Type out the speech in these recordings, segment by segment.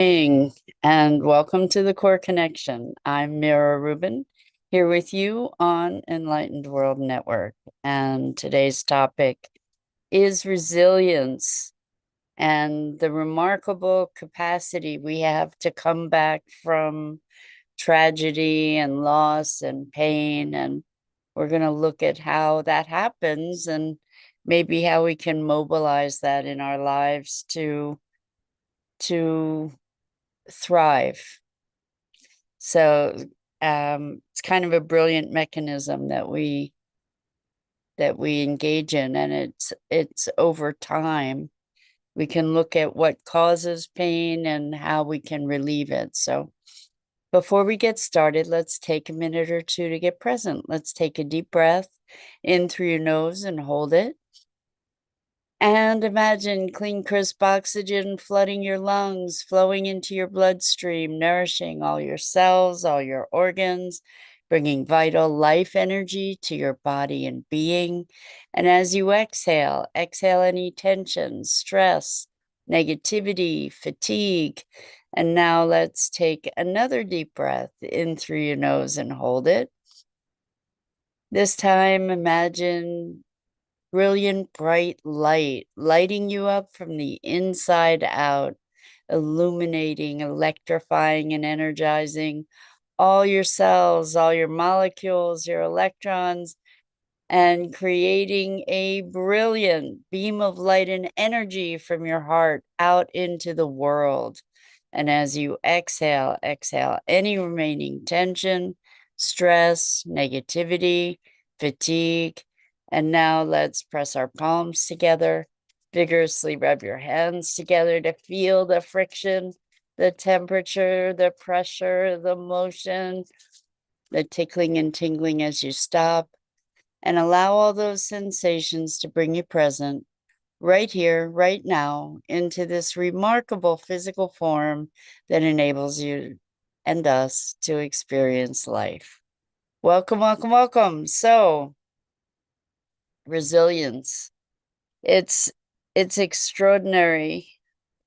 Morning, and welcome to the Core Connection. I'm Mira Rubin here with you on Enlightened World Network. And today's topic is resilience and the remarkable capacity we have to come back from tragedy and loss and pain. And we're going to look at how that happens and maybe how we can mobilize that in our lives to thrive. So it's kind of a brilliant mechanism that we engage in, and it's over time. We can look at what causes pain and how we can relieve it. So before we get started, let's take a minute or two to get present. Let's take a deep breath in through your nose and hold it. And imagine clean, crisp oxygen flooding your lungs, flowing into your bloodstream, nourishing all your cells, all your organs, bringing vital life energy to your body and being. And as you exhale, exhale any tension, stress, negativity, fatigue. And now let's take another deep breath in through your nose and hold it. This time, imagine brilliant, bright light, lighting you up from the inside out, illuminating, electrifying, and energizing all your cells, all your molecules, your electrons, and creating a brilliant beam of light and energy from your heart out into the world. And as you exhale, exhale any remaining tension, stress, negativity, fatigue. And now let's press our palms together, vigorously rub your hands together to feel the friction, the temperature, the pressure, the motion, the tickling and tingling as you stop. And allow all those sensations to bring you present right here, right now, into this remarkable physical form that enables you and us to experience life. Welcome, welcome, welcome. So, resilience. It's it's extraordinary.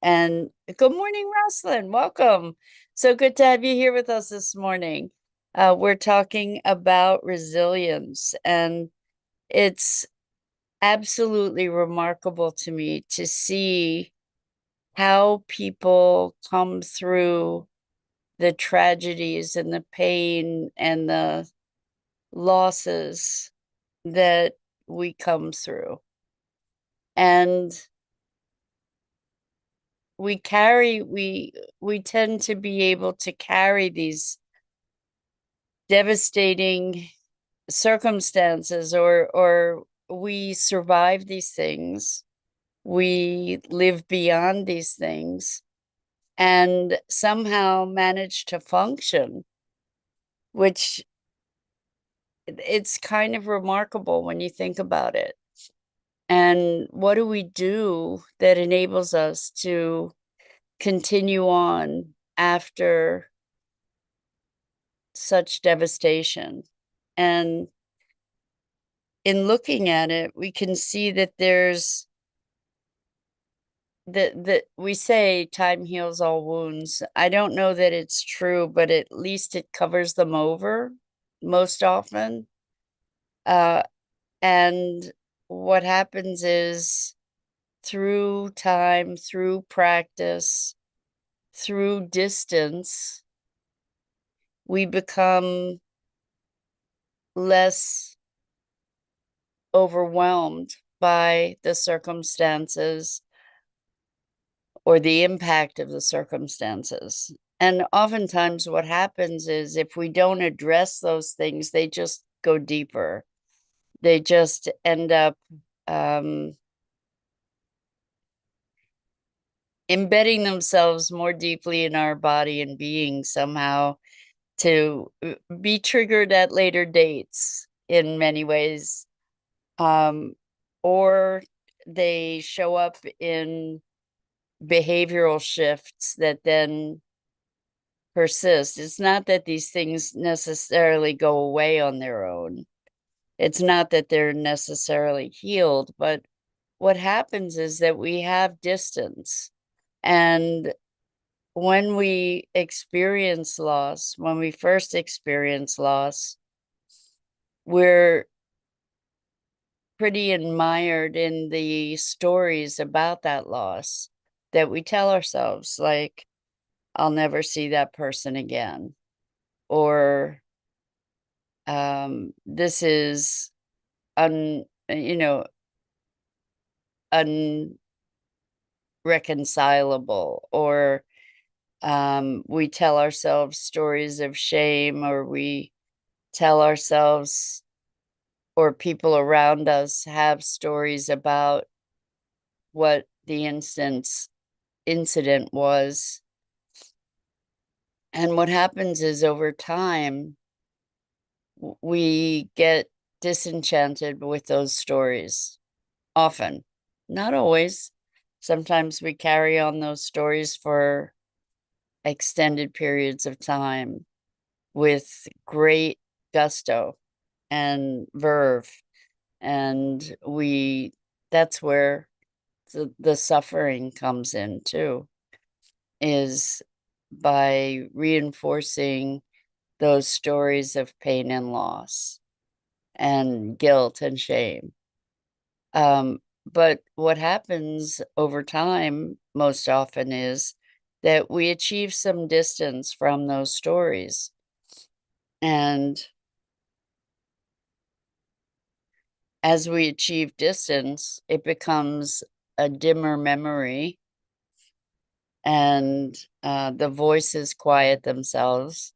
And good morning, Roslyn. Welcome. So good to have you here with us this morning. We're talking about resilience, and it's absolutely remarkable to me to see how people come through the tragedies and the pain and the losses that we come through. And we tend to be able to carry these devastating circumstances, or we survive these things, we live beyond these things and somehow manage to function, which it's kind of remarkable when you think about it. And what do we do that enables us to continue on after such devastation? And in looking at it, we can see that there's that we say time heals all wounds. I don't know that it's true, but at least it covers them over most often. Uh, and what happens is through time, through practice, through distance, we become less overwhelmed by the circumstances or the impact of the circumstances. And oftentimes, what happens is if we don't address those things, they just go deeper. They just end up embedding themselves more deeply in our body and being somehow to be triggered at later dates in many ways. Or they show up in behavioral shifts that then persist. It's not that these things necessarily go away on their own. It's not that they're necessarily healed, but what happens is that we have distance, and when we experience loss, when we first experience loss, we're pretty admired in the stories about that loss that we tell ourselves, like, I'll never see that person again, or this is you know, unreconcilable, or we tell ourselves stories of shame, or we tell ourselves, or people around us have stories about what the incident was. And what happens is, over time, we get disenchanted with those stories. Often, not always. Sometimes we carry on those stories for extended periods of time with great gusto and verve. And that's where the suffering comes in too, is by reinforcing those stories of pain and loss and guilt and shame. But what happens over time most often is that we achieve some distance from those stories. And as we achieve distance, it becomes a dimmer memory, and the voices quiet themselves.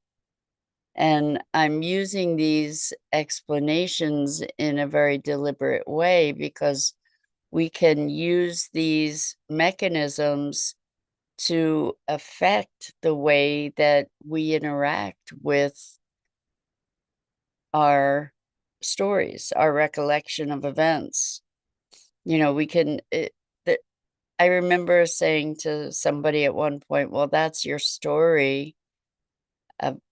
And I'm using these explanations in a very deliberate way because we can use these mechanisms to affect the way that we interact with our stories, our recollection of events. You know, I remember saying to somebody at one point, well, that's your story.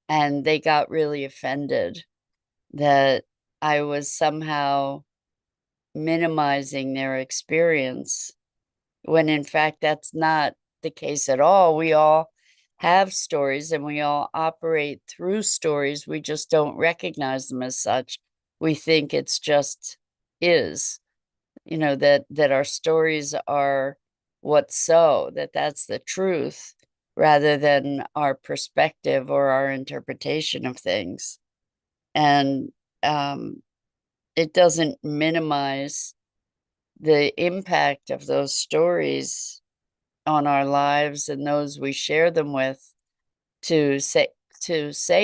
And they got really offended that I was somehow minimizing their experience, when in fact that's not the case at all. We all have stories and we all operate through stories. We just don't recognize them as such. We think it's just is, that our stories are what's so, that's the truth, rather than our perspective or our interpretation of things. And it doesn't minimize the impact of those stories on our lives and those we share them with, to say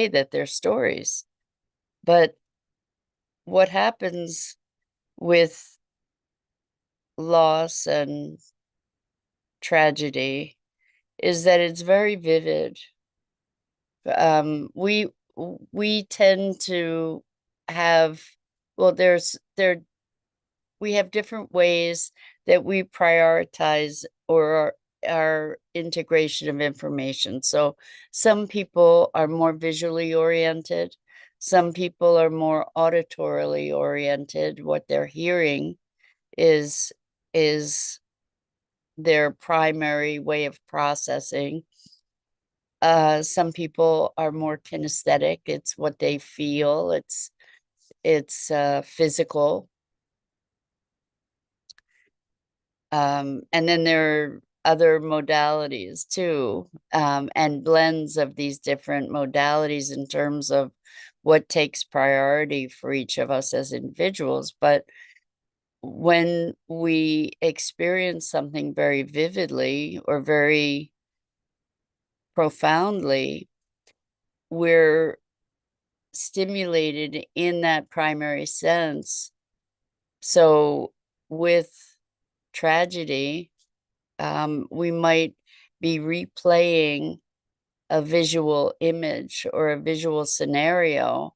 that they're stories. But what happens with loss and tragedy is that it's very vivid. We tend to have, well, we have different ways that we prioritize, or our integration of information. So some people are more visually oriented. Some people are more auditorily oriented. What they're hearing is is their primary way of processing. Some people are more kinesthetic. It's what they feel. It's physical. And then there are other modalities too, and blends of these different modalities in terms of what takes priority for each of us as individuals. But when we experience something very vividly or very profoundly, we're stimulated in that primary sense. So with tragedy, we might be replaying a visual image or a visual scenario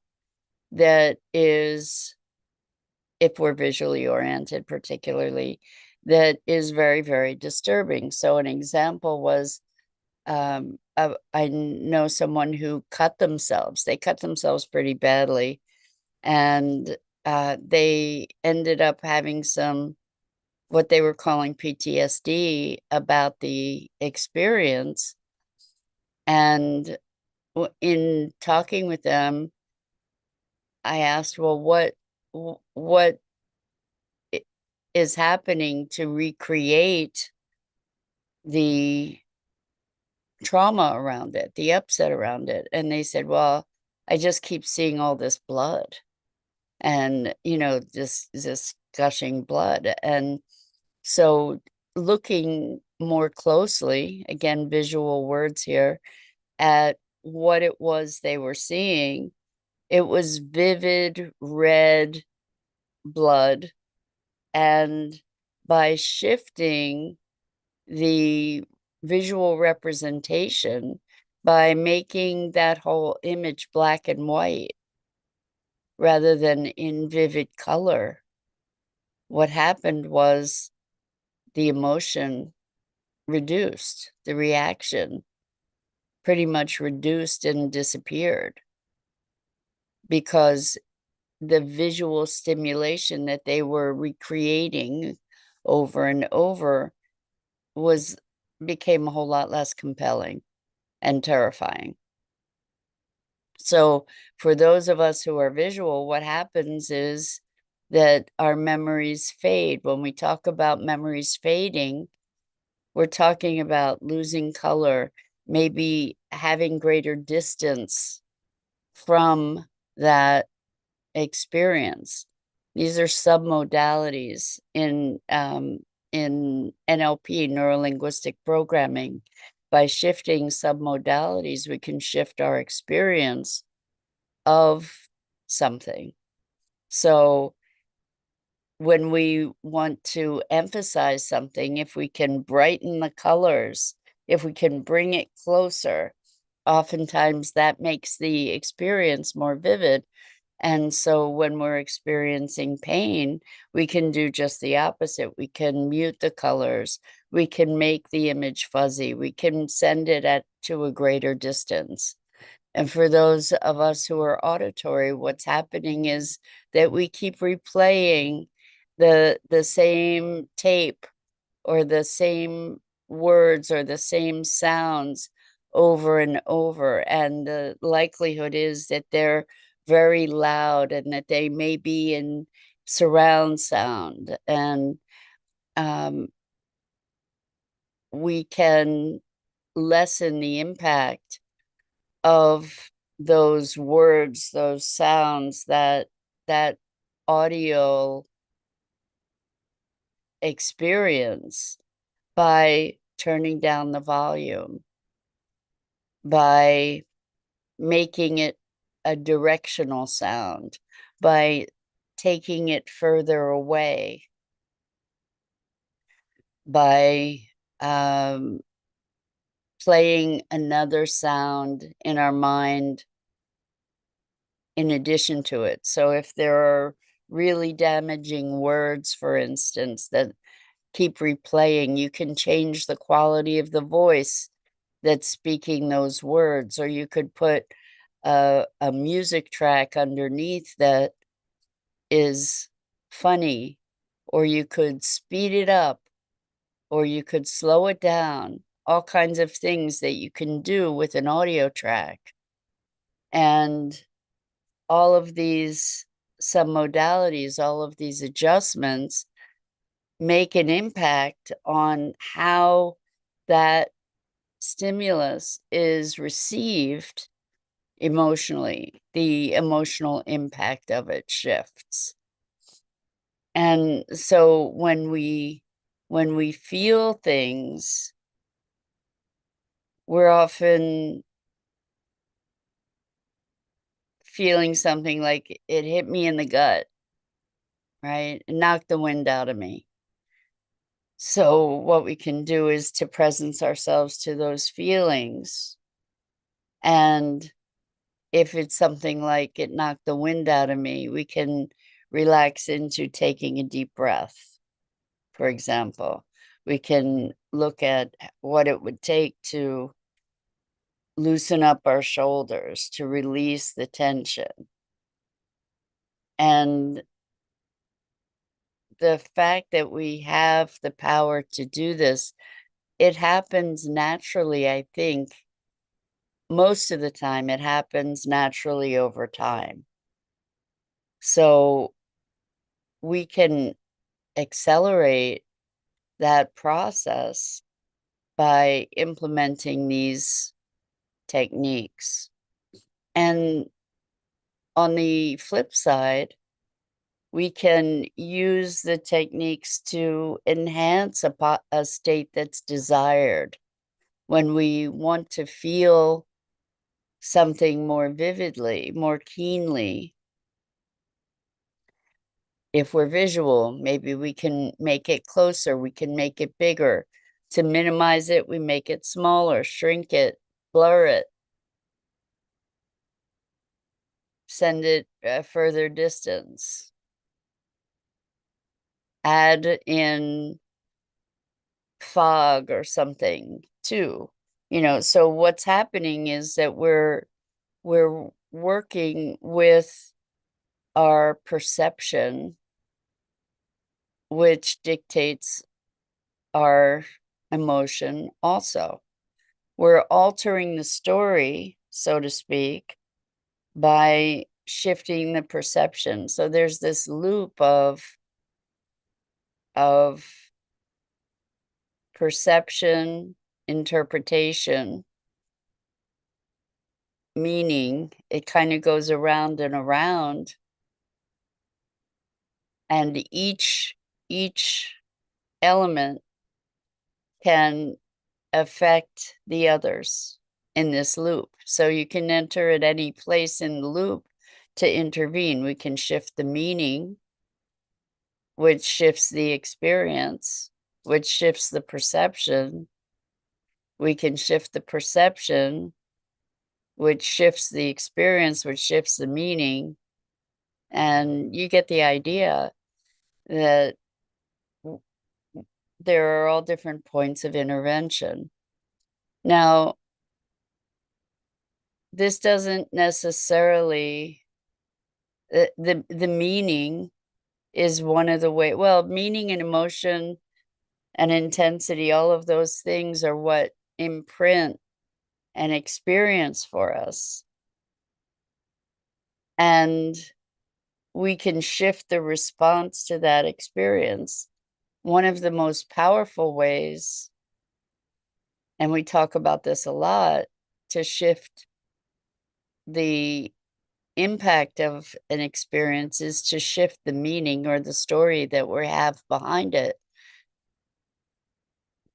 that is, if we're visually oriented particularly, that is very, very disturbing. So an example was, I know someone who cut themselves. They cut themselves pretty badly, and they ended up having some, what they were calling PTSD about the experience. And in talking with them, I asked, well, what is happening to recreate the trauma around it, the upset around it? And they said, well, I just keep seeing all this blood and, this gushing blood. And so looking more closely, again, visual words here, at what it was they were seeing, it was vivid red blood. And by shifting the visual representation, by making that whole image black and white rather than in vivid color, what happened was the emotion reduced, the reaction pretty much reduced and disappeared, because the visual stimulation that they were recreating over and over became a whole lot less compelling and terrifying. So for those of us who are visual, what happens is that our memories fade. When we talk about memories fading, we're talking about losing color, maybe having greater distance from that experience. These are submodalities in NLP, neuro-linguistic programming. By shifting submodalities, we can shift our experience of something. So when we want to emphasize something, if we can brighten the colors, if we can bring it closer, oftentimes that makes the experience more vivid. And so when we're experiencing pain, we can do just the opposite. We can mute the colors. We can make the image fuzzy. We can send it to a greater distance. And for those of us who are auditory, what's happening is that we keep replaying the same tape or the same words or the same sounds over and over. And the likelihood is that they're very loud and that they may be in surround sound. And we can lessen the impact of those words, those sounds, that audio experience by turning down the volume, by making it a directional sound, by taking it further away, by playing another sound in our mind in addition to it. So if there are really damaging words, for instance, that keep replaying, you can change the quality of the voice that's speaking those words, or you could put a music track underneath that is funny, or you could speed it up, or you could slow it down, all kinds of things that you can do with an audio track. And all of these submodalities, all of these adjustments make an impact on how that stimulus is received emotionally. The emotional impact of it shifts. And so when we feel things, we're often feeling something like it hit me in the gut, right? It knocked the wind out of me. So what we can do is to presence ourselves to those feelings. And if it's something like it knocked the wind out of me, we can relax into taking a deep breath, for example. We can look at what it would take to loosen up our shoulders, to release the tension. And the fact that we have the power to do this, it happens naturally, I think, most of the time it happens naturally over time. So we can accelerate that process by implementing these techniques. And on the flip side, we can use the techniques to enhance a state that's desired when we want to feel something more vividly, more keenly. If we're visual, maybe we can make it closer, we can make it bigger. To minimize it, we make it smaller, shrink it, blur it, send it a further distance. Add in fog or something too. So what's happening is that we're working with our perception, which dictates our emotion also. We're altering the story, so to speak, by shifting the perception. So there's this loop of perception, interpretation, meaning. It kind of goes around and around, and each element can affect the others in this loop. So you can enter at any place in the loop to intervene. We can shift the meaning, which shifts the experience, which shifts the perception. We can shift the perception, which shifts the experience, which shifts the meaning. And you get the idea that there are all different points of intervention. Now, this doesn't necessarily, the meaning is one of the meaning and emotion and intensity, all of those things are what imprint an experience for us. And we can shift the response to that experience. One of the most powerful ways, and we talk about this a lot, to shift the impact of an experience is to shift the meaning or the story that we have behind it.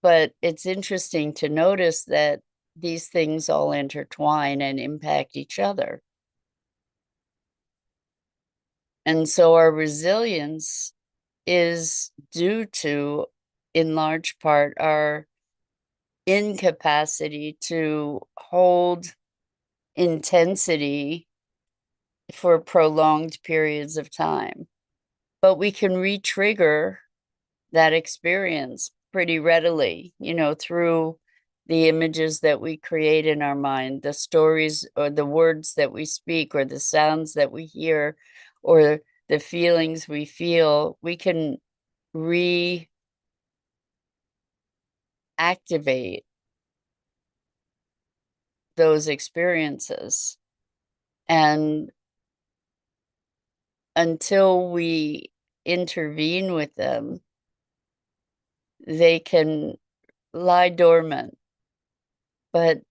But it's interesting to notice that these things all intertwine and impact each other. And so our resilience is due to, in large part, our incapacity to hold intensity for prolonged periods of time. But we can re-trigger that experience pretty readily, through the images that we create in our mind, the stories or the words that we speak, or the sounds that we hear, or the feelings we feel. We can reactivate those experiences. And until we intervene with them, they can lie dormant. But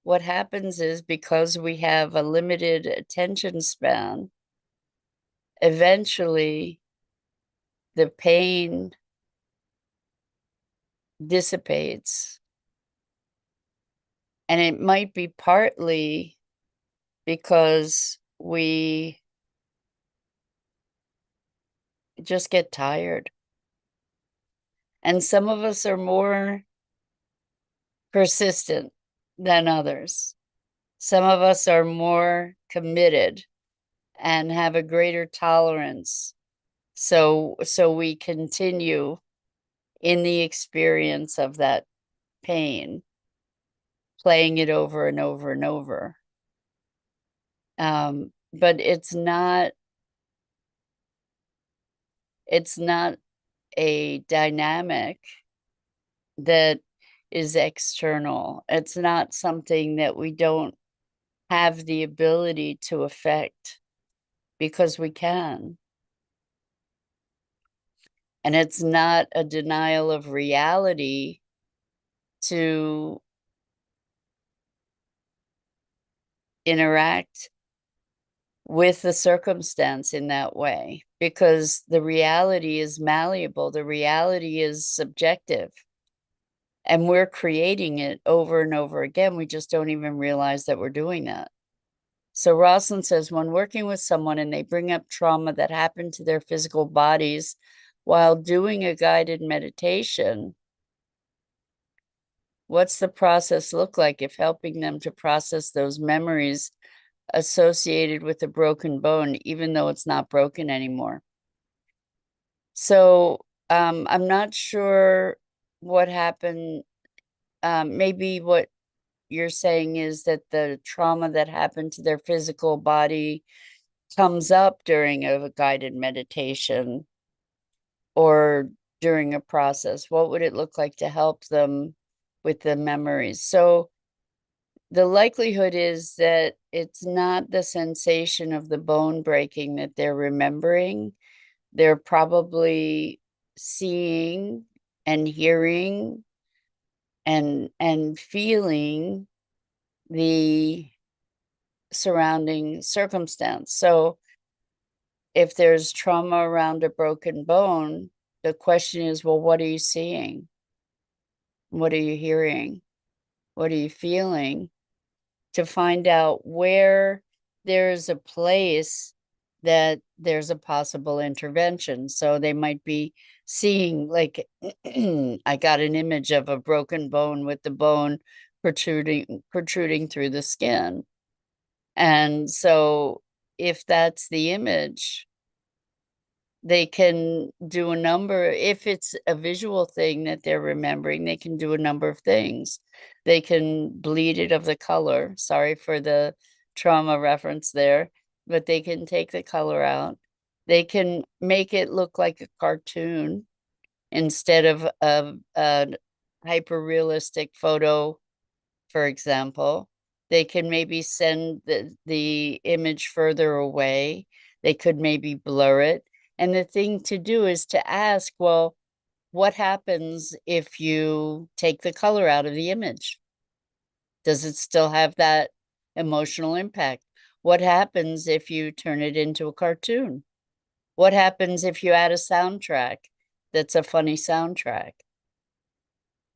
what happens is, because we have a limited attention span, eventually the pain dissipates. And it might be partly because we just get tired. And some of us are more persistent than others. Some of us are more committed and have a greater tolerance. So we continue in the experience of that pain, playing it over and over and over. But it's not a dynamic that is external. It's not something that we don't have the ability to affect, because we can. And it's not a denial of reality to interact with the circumstance in that way, because the reality is malleable, the reality is subjective, and we're creating it over and over again. We just don't even realize that we're doing that. So Rosalind says, when working with someone and they bring up trauma that happened to their physical bodies while doing a guided meditation, what's the process look like if helping them to process those memories associated with a broken bone, even though it's not broken anymore? So I'm not sure what happened. Maybe what you're saying is that the trauma that happened to their physical body comes up during a guided meditation or during a process. What would it look like to help them with the memories? So the likelihood is that it's not the sensation of the bone breaking that they're remembering. They're probably seeing and hearing and feeling the surrounding circumstance. So if there's trauma around a broken bone, the question is, well, what are you seeing? What are you hearing? What are you feeling? To find out where there's a place that there's a possible intervention. So they might be seeing, like, I got an image of a broken bone with the bone protruding through the skin. And so if that's the image, they can do a number. If it's a visual thing that they're remembering, they can do a number of things. They can bleed it of the color. Sorry for the trauma reference there, but they can take the color out. They can make it look like a cartoon instead of a hyper realistic photo, for example. They can maybe send the image further away. They could maybe blur it. And the thing to do is to ask, well, what happens if you take the color out of the image? Does it still have that emotional impact? What happens if you turn it into a cartoon? What happens if you add a soundtrack that's a funny soundtrack?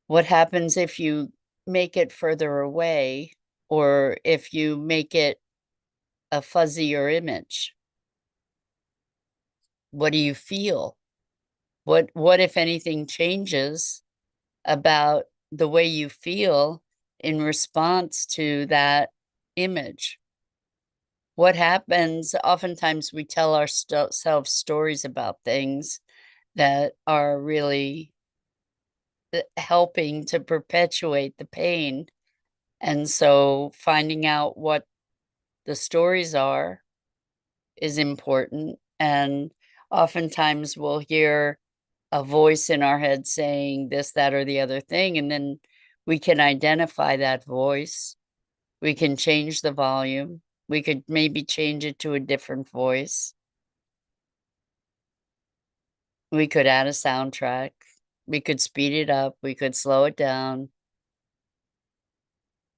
What happens if you make it further away, or if you make it a fuzzier image? What do you feel? What if anything changes about the way you feel in response to that image? What happens? Oftentimes we tell ourselves stories about things that are really helping to perpetuate the pain. And so finding out what the stories are is important. And oftentimes we'll hear a voice in our head saying this, that, or the other thing. And then we can identify that voice. We can change the volume. We could maybe change it to a different voice. We could add a soundtrack. We could speed it up. We could slow it down.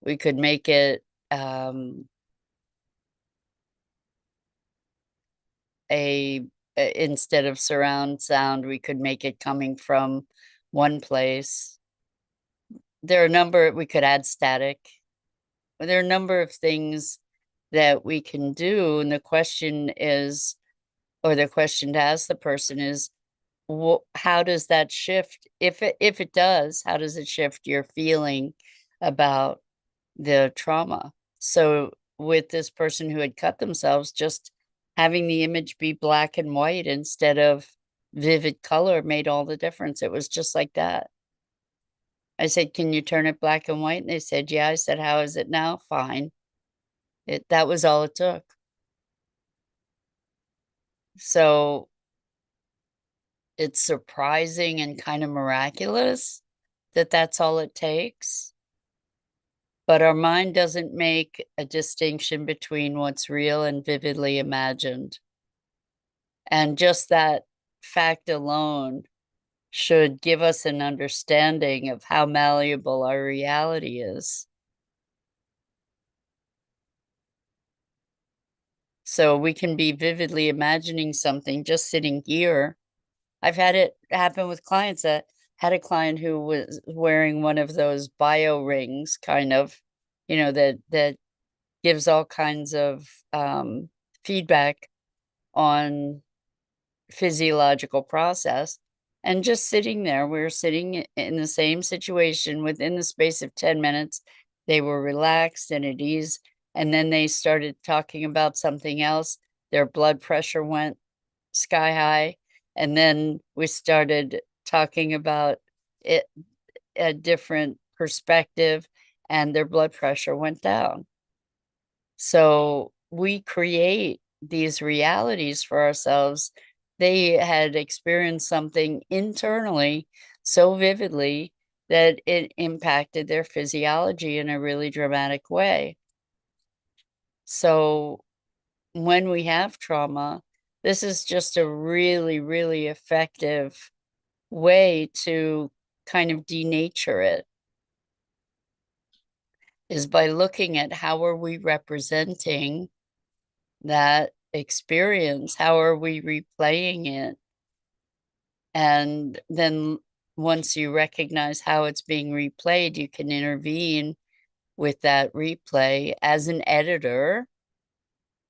We could make it a instead of surround sound, we could make it coming from one place. There are a number, we could add static. There are a number of things that we can do. And the question is, or the question to ask the person is, how does that shift? If it does, how does it shift your feeling about the trauma? So with this person who had cut themselves, just having the image be black and white instead of vivid color made all the difference. It was just like that. I said, can you turn it black and white? And they said, yeah. I said, how is it now? Fine. That was all it took. So it's surprising and kind of miraculous that that's all it takes. But our mind doesn't make a distinction between what's real and vividly imagined. And just that fact alone should give us an understanding of how malleable our reality is. So we can be vividly imagining something just sitting here. I've had it happen with clients. That had a client who was wearing one of those bio rings, kind of, that gives all kinds of feedback on physiological process. And just sitting there, we were sitting in the same situation. Within the space of 10 minutes, they were relaxed and at ease. And then they started talking about something else. Their blood pressure went sky high. And then we started talking about it, a different perspective, and their blood pressure went down. So we create these realities for ourselves. They had experienced something internally so vividly that it impacted their physiology in a really dramatic way. So when we have trauma, this is just a really, really effective way to kind of denature it, is by looking at how are we representing that experience, how are we replaying it? And then once you recognize how it's being replayed, you can intervene with that replay as an editor,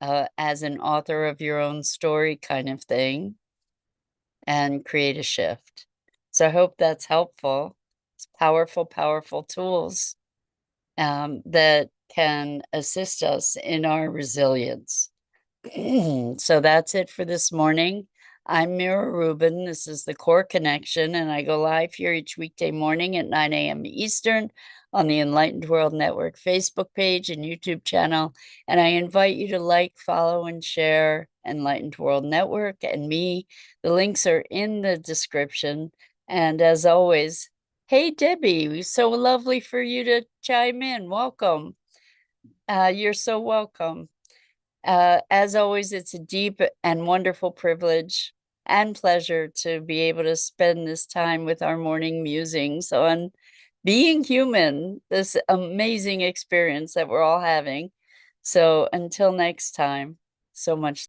as an author of your own story kind of thing, and create a shift. So I hope that's helpful. It's powerful, powerful tools that can assist us in our resilience. So that's it for this morning. I'm Mira Rubin. This is the Core Connection, and I go live here each weekday morning at 9 a.m. Eastern on the Enlightened World Network Facebook page and YouTube channel. And I invite you to like, follow, and share Enlightened World Network and me. The links are in the description. And as always, hey, Debbie, so lovely for you to chime in. Welcome. You're so welcome. As always, it's a deep and wonderful privilege and pleasure to be able to spend this time with our morning musings on being human, this amazing experience that we're all having. So until next time, so much